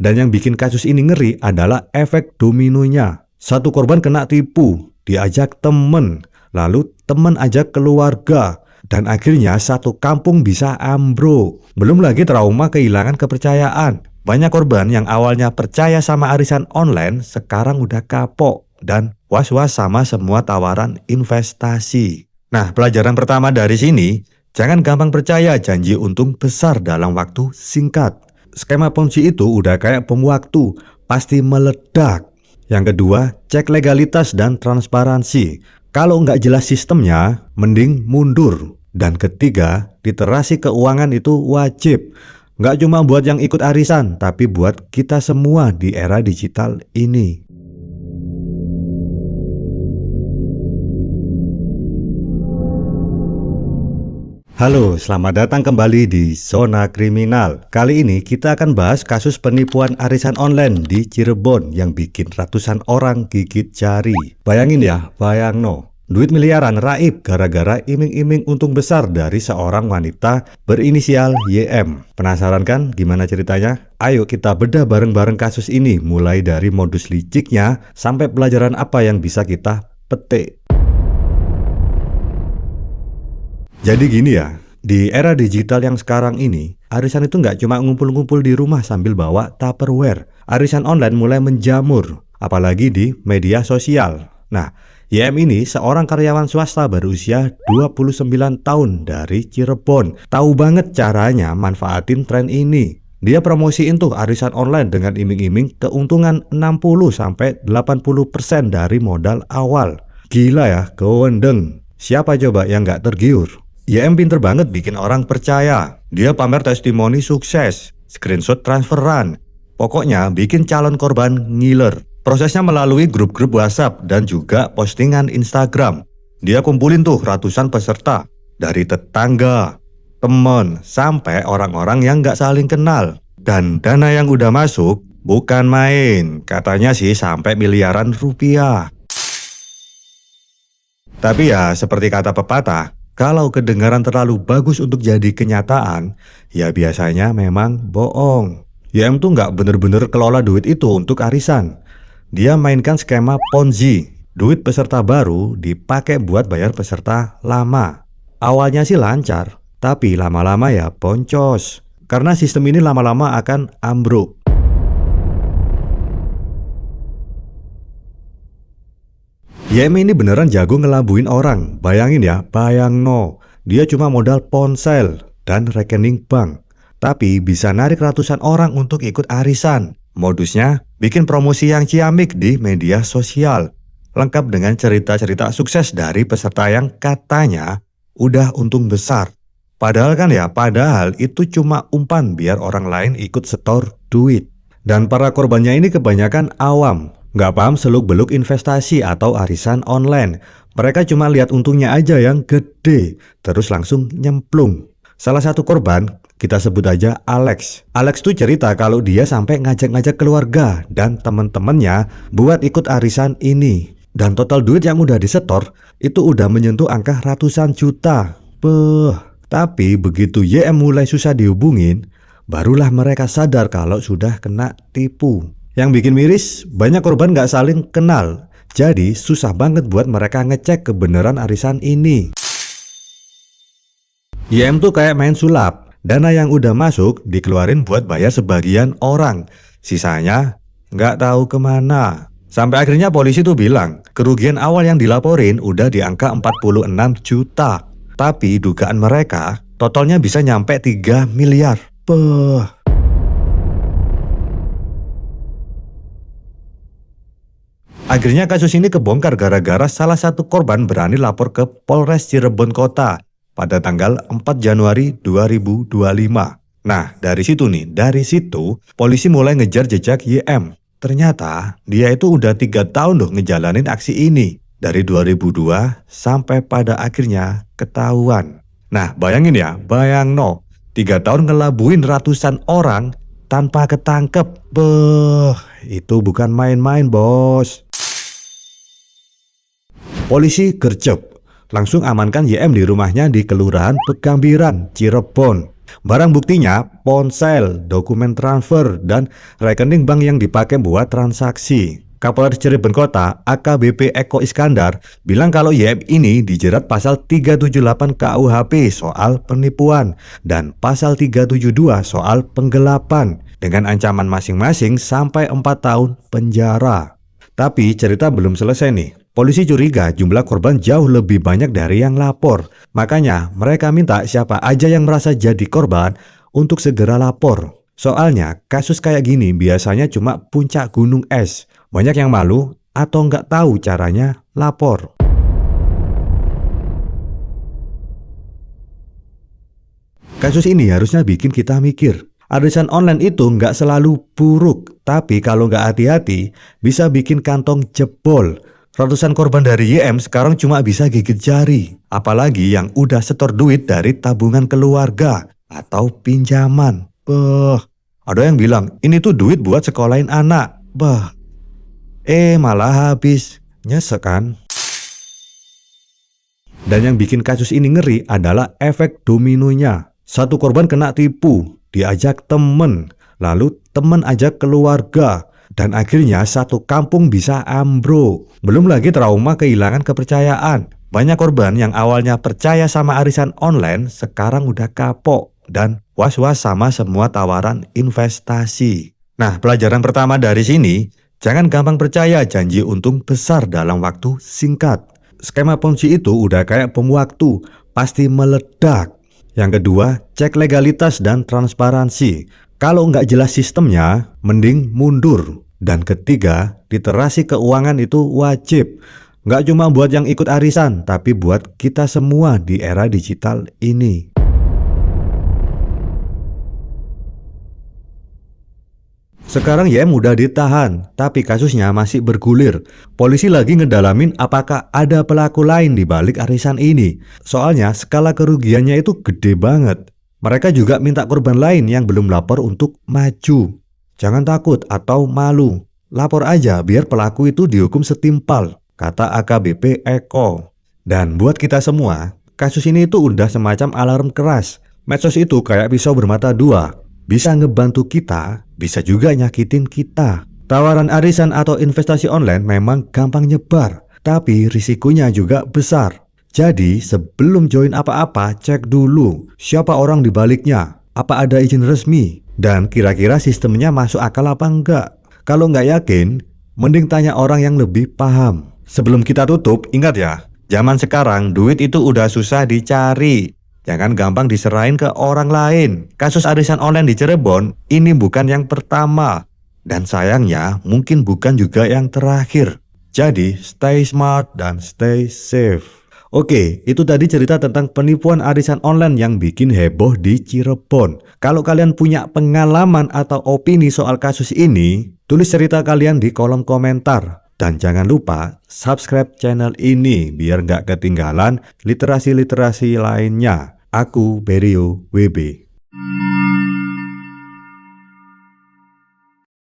Dan yang bikin kasus ini ngeri adalah efek dominonya. Satu korban kena tipu, diajak temen, lalu temen ajak keluarga, dan akhirnya satu kampung bisa ambruk. Belum lagi trauma kehilangan kepercayaan. Banyak korban yang awalnya percaya sama arisan online sekarang udah kapok dan was-was sama semua tawaran investasi. Nah, pelajaran pertama dari sini, jangan gampang percaya janji untung besar dalam waktu singkat. Skema Ponzi itu udah kayak bom waktu, pasti meledak. Yang kedua, cek legalitas dan transparansi. Kalau nggak jelas sistemnya, mending mundur. Dan ketiga, literasi keuangan itu wajib. Nggak cuma buat yang ikut arisan, tapi buat kita semua di era digital ini. Halo, selamat datang kembali di Zona Kriminal. Kali ini kita akan bahas kasus penipuan arisan online di Cirebon yang bikin ratusan orang gigit jari. Bayangin ya, bayangno. Duit miliaran raib gara-gara iming-iming untung besar dari seorang wanita berinisial YM. Penasaran kan gimana ceritanya? Ayo kita bedah bareng-bareng kasus ini, mulai dari modus liciknya sampai pelajaran apa yang bisa kita petik. Jadi gini ya, di era digital yang sekarang ini, arisan itu nggak cuma ngumpul-ngumpul di rumah sambil bawa Tupperware. Arisan online mulai menjamur, apalagi di media sosial. Nah, YM ini seorang karyawan swasta berusia 29 tahun dari Cirebon. Tahu banget caranya manfaatin tren ini. Dia promosiin tuh arisan online dengan iming-iming keuntungan 60-80% dari modal awal. Gila ya, kewendeng. Siapa coba yang nggak tergiur? YM pinter banget bikin orang percaya. Dia pamer testimoni sukses, screenshot transferan. Pokoknya bikin calon korban ngiler. Prosesnya melalui grup-grup WhatsApp dan juga postingan Instagram. Dia kumpulin tuh ratusan peserta. Dari tetangga, temen, sampai orang-orang yang nggak saling kenal. Dan dana yang udah masuk bukan main. Katanya sih sampai miliaran rupiah. Tapi ya seperti kata pepatah, kalau kedengaran terlalu bagus untuk jadi kenyataan, ya biasanya memang bohong. YM tuh nggak bener-bener kelola duit itu untuk arisan. Dia mainkan skema Ponzi. Duit peserta baru dipakai buat bayar peserta lama. Awalnya sih lancar, tapi lama-lama ya boncos. Karena sistem ini lama-lama akan ambruk. YM ini beneran jago ngelabuin orang. Bayangin ya, bayangno. Dia cuma modal ponsel dan rekening bank, tapi bisa narik ratusan orang untuk ikut arisan. Modusnya bikin promosi yang ciamik di media sosial, lengkap dengan cerita-cerita sukses dari peserta yang katanya udah untung besar. Padahal itu cuma umpan biar orang lain ikut setor duit. Dan para korbannya ini kebanyakan awam. Nggak paham seluk-beluk investasi atau arisan online. Mereka cuma lihat untungnya aja yang gede, terus langsung nyemplung. Salah satu korban, kita sebut aja Alex. Alex tuh cerita kalau dia sampai ngajak-ngajak keluarga dan temen-temennya buat ikut arisan ini. Dan total duit yang udah disetor, itu udah menyentuh angka ratusan juta. Tapi begitu YM mulai susah dihubungin, barulah mereka sadar kalau sudah kena tipu. Yang bikin miris, banyak korban gak saling kenal. Jadi susah banget buat mereka ngecek kebenaran arisan ini. YM tuh kayak main sulap. Dana yang udah masuk dikeluarin buat bayar sebagian orang. Sisanya nggak tahu kemana. Sampai akhirnya polisi tuh bilang, kerugian awal yang dilaporin udah di angka 46 juta. Tapi dugaan mereka totalnya bisa nyampe 3 miliar. Akhirnya kasus ini kebongkar gara-gara salah satu korban berani lapor ke Polres Cirebon Kota pada tanggal 4 Januari 2025. Nah, dari situ polisi mulai ngejar jejak YM. Ternyata dia itu udah 3 tahun loh ngejalanin aksi ini. Dari 2002 sampai pada akhirnya ketahuan. Nah, bayangin ya, bayangno. 3 tahun ngelabuin ratusan orang tanpa ketangkep. Itu bukan main-main, bos. Polisi gercep, langsung amankan YM di rumahnya di Kelurahan Pegambiran, Cirebon. Barang buktinya ponsel, dokumen transfer, dan rekening bank yang dipakai buat transaksi. Kapolres Cirebon Kota, AKBP Eko Iskandar, bilang kalau YM ini dijerat pasal 378 KUHP soal penipuan dan pasal 372 soal penggelapan dengan ancaman masing-masing sampai 4 tahun penjara. Tapi cerita belum selesai nih. Polisi curiga jumlah korban jauh lebih banyak dari yang lapor. Makanya mereka minta siapa aja yang merasa jadi korban untuk segera lapor. Soalnya kasus kayak gini biasanya cuma puncak gunung es. Banyak yang malu atau nggak tahu caranya lapor. Kasus ini harusnya bikin kita mikir. Arisan online itu nggak selalu buruk, tapi kalau nggak hati-hati bisa bikin kantong jebol. Ratusan korban dari YM sekarang cuma bisa gigit jari. Apalagi yang udah setor duit dari tabungan keluarga atau pinjaman. Ada yang bilang ini tuh duit buat sekolahin anak. Malah habis. Nyesek kan? Dan yang bikin kasus ini ngeri adalah efek dominonya. Satu korban kena tipu, diajak temen, lalu temen ajak keluarga, dan akhirnya satu kampung bisa ambruk. Belum lagi trauma kehilangan kepercayaan. Banyak korban yang awalnya percaya sama arisan online sekarang udah kapok dan was-was sama semua tawaran investasi. Nah, pelajaran pertama dari sini, jangan gampang percaya janji untung besar dalam waktu singkat. Skema Ponzi itu udah kayak bom waktu, pasti meledak. Yang kedua, cek legalitas dan transparansi. Kalau nggak jelas sistemnya, mending mundur. Dan ketiga, literasi keuangan itu wajib. Nggak cuma buat yang ikut arisan, tapi buat kita semua di era digital ini. Sekarang YM udah ditahan, tapi kasusnya masih bergulir. Polisi lagi ngedalamin apakah ada pelaku lain di balik arisan ini. Soalnya skala kerugiannya itu gede banget. Mereka juga minta korban lain yang belum lapor untuk maju. Jangan takut atau malu. Lapor aja biar pelaku itu dihukum setimpal, kata AKBP Eko. Dan buat kita semua, kasus ini itu udah semacam alarm keras. Medsos itu kayak pisau bermata dua. Bisa ngebantu kita, bisa juga nyakitin kita. Tawaran arisan atau investasi online memang gampang nyebar, tapi risikonya juga besar. Jadi sebelum join apa-apa, cek dulu siapa orang di baliknya, apa ada izin resmi, dan kira-kira sistemnya masuk akal apa enggak. Kalau nggak yakin, mending tanya orang yang lebih paham. Sebelum kita tutup, ingat ya, zaman sekarang duit itu udah susah dicari. Jangan gampang diserahin ke orang lain. Kasus arisan online di Cirebon ini bukan yang pertama. Dan sayangnya mungkin bukan juga yang terakhir. Jadi stay smart dan stay safe. Oke, itu tadi cerita tentang penipuan arisan online yang bikin heboh di Cirebon. Kalau kalian punya pengalaman atau opini soal kasus ini, tulis cerita kalian di kolom komentar. Dan jangan lupa subscribe channel ini biar nggak ketinggalan literasi-literasi lainnya. Aku Berio WB.